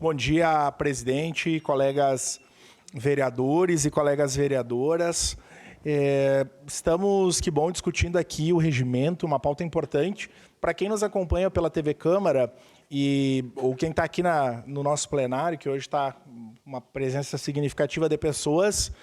Bom dia, presidente, colegas vereadores e colegas vereadoras. Estamos, que bom, discutindo aqui o regimento, uma pauta importante. Para quem nos acompanha pela TV Câmara ou quem está aqui no nosso plenário, que hoje está uma presença significativa de pessoas,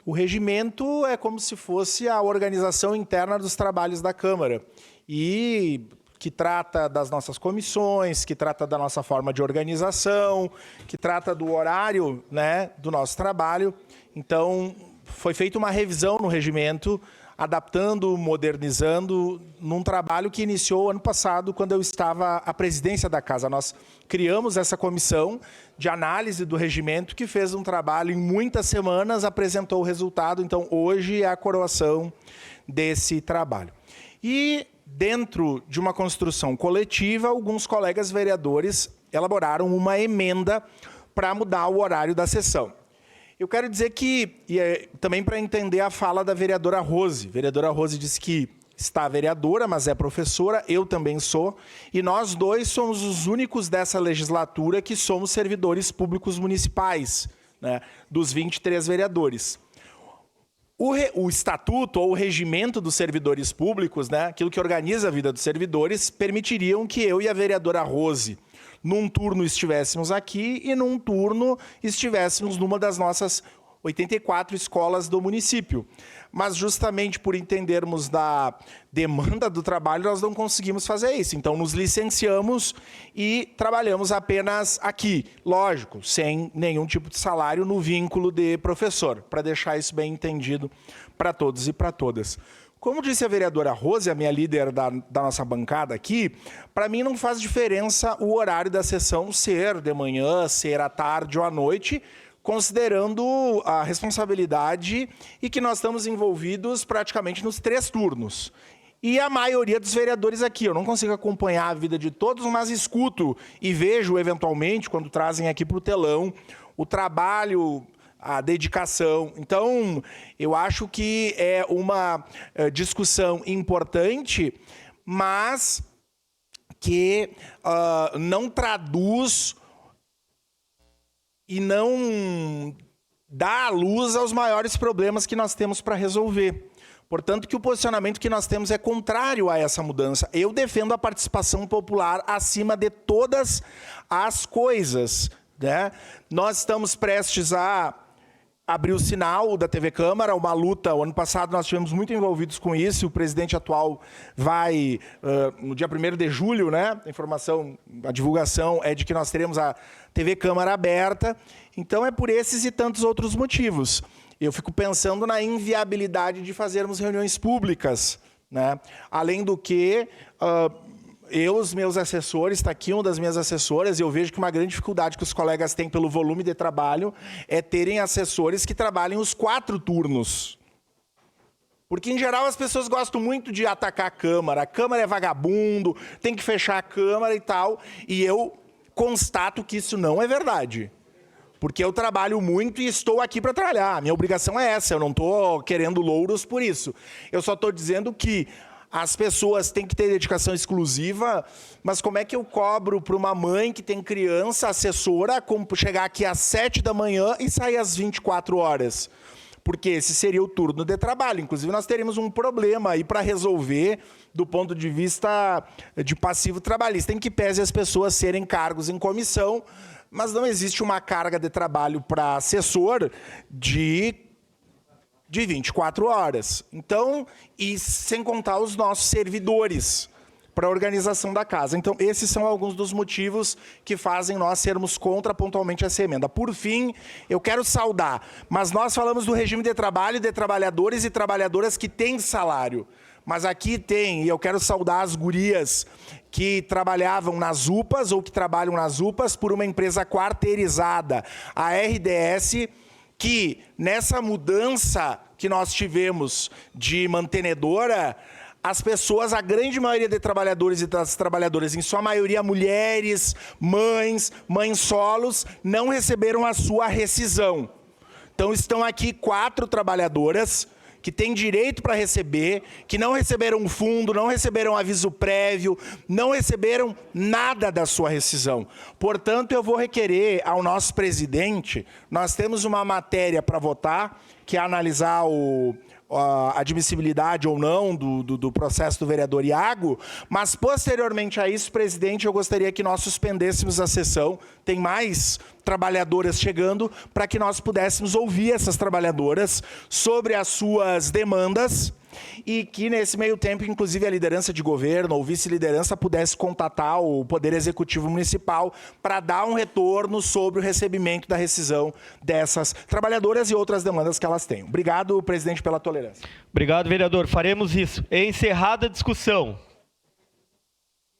o regimento é como se fosse a organização interna dos trabalhos da Câmara. E que trata das nossas comissões, que trata da nossa forma de organização, que trata do horário, né, do nosso trabalho. Então, foi feita uma revisão no regimento, adaptando, modernizando, num trabalho que iniciou ano passado, quando eu estava à presidência da casa. Nós criamos essa comissão de análise do regimento, que fez um trabalho em muitas semanas, apresentou o resultado. Então, hoje é a coroação desse trabalho. E dentro de uma construção coletiva, alguns colegas vereadores elaboraram uma emenda para mudar o horário da sessão. Eu quero dizer que, também para entender a fala da vereadora Rose. A vereadora Rose disse que está vereadora, mas é professora, eu também sou, e nós dois somos os únicos dessa legislatura que somos servidores públicos municipais, né, dos 23 vereadores. O estatuto ou o regimento dos servidores públicos, né, aquilo que organiza a vida dos servidores, permitiriam que eu e a vereadora Rose, num turno estivéssemos aqui e num turno estivéssemos numa das nossas 84 escolas do município. Mas justamente por entendermos da demanda do trabalho, nós não conseguimos fazer isso. Então, nos licenciamos e trabalhamos apenas aqui. Lógico, sem nenhum tipo de salário no vínculo de professor, para deixar isso bem entendido para todos e para todas. Como disse a vereadora Rose, a minha líder da nossa bancada aqui, para mim não faz diferença o horário da sessão ser de manhã, ser à tarde ou à noite, considerando a responsabilidade e que nós estamos envolvidos praticamente nos 3 turnos. E a maioria dos vereadores aqui, eu não consigo acompanhar a vida de todos, mas escuto e vejo, eventualmente, quando trazem aqui para o telão, o trabalho, a dedicação. Então, eu acho que é uma discussão importante, mas que não traduz e não dá à luz aos maiores problemas que nós temos para resolver. Portanto, que o posicionamento que nós temos é contrário a essa mudança. Eu defendo a participação popular acima de todas as coisas, né? Nós estamos prestes a abrir o sinal da TV Câmara, uma luta. O ano passado nós estivemos muito envolvidos com isso. O presidente atual vai, no dia 1º de julho, né? A divulgação é de que nós teremos a TV Câmara aberta. Então é por esses e tantos outros motivos. Eu fico pensando na inviabilidade de fazermos reuniões públicas, né? Além do que, os meus assessores, está aqui uma das minhas assessoras, eu vejo que uma grande dificuldade que os colegas têm pelo volume de trabalho é terem assessores que trabalhem os 4 turnos. Porque, em geral, as pessoas gostam muito de atacar a Câmara é vagabundo, tem que fechar a Câmara e tal, e eu constato que isso não é verdade. Porque eu trabalho muito e estou aqui para trabalhar. A minha obrigação é essa, eu não estou querendo louros por isso. Eu só estou dizendo que as pessoas têm que ter dedicação exclusiva, mas como é que eu cobro para uma mãe que tem criança, assessora, como chegar aqui às 7 da manhã e sair às 24 horas? Porque esse seria o turno de trabalho. Inclusive, nós teríamos um problema aí para resolver do ponto de vista de passivo trabalhista, em que pese as pessoas serem cargos em comissão, mas não existe uma carga de trabalho para assessor de 24 horas. Então, e sem contar os nossos servidores para a organização da casa. Então, esses são alguns dos motivos que fazem nós sermos contra pontualmente essa emenda. Por fim, eu quero saudar, mas nós falamos do regime de trabalho de trabalhadores e trabalhadoras que têm salário. Mas aqui tem, e eu quero saudar as gurias que trabalhavam nas UPAs ou que trabalham nas UPAs por uma empresa quarteirizada, a RDS, que nessa mudança que nós tivemos de mantenedora, as pessoas, a grande maioria de trabalhadores e das trabalhadoras, em sua maioria mulheres, mães solos, não receberam a sua rescisão. Então estão aqui 4 trabalhadoras que têm direito para receber, que não receberam fundo, não receberam aviso prévio, não receberam nada da sua rescisão. Portanto, eu vou requerer ao nosso presidente, nós temos uma matéria para votar, que é analisar a admissibilidade ou não do processo do vereador Iago, mas posteriormente a isso, presidente, eu gostaria que nós suspendêssemos a sessão. Tem mais trabalhadoras chegando para que nós pudéssemos ouvir essas trabalhadoras sobre as suas demandas e que nesse meio tempo, inclusive a liderança de governo ou vice-liderança pudesse contatar o Poder Executivo Municipal para dar um retorno sobre o recebimento da rescisão dessas trabalhadoras e outras demandas que elas têm. Obrigado, presidente, pela tolerância. Obrigado, vereador. Faremos isso. Encerrada a discussão.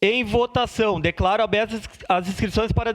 Em votação, declaro abertas as inscrições para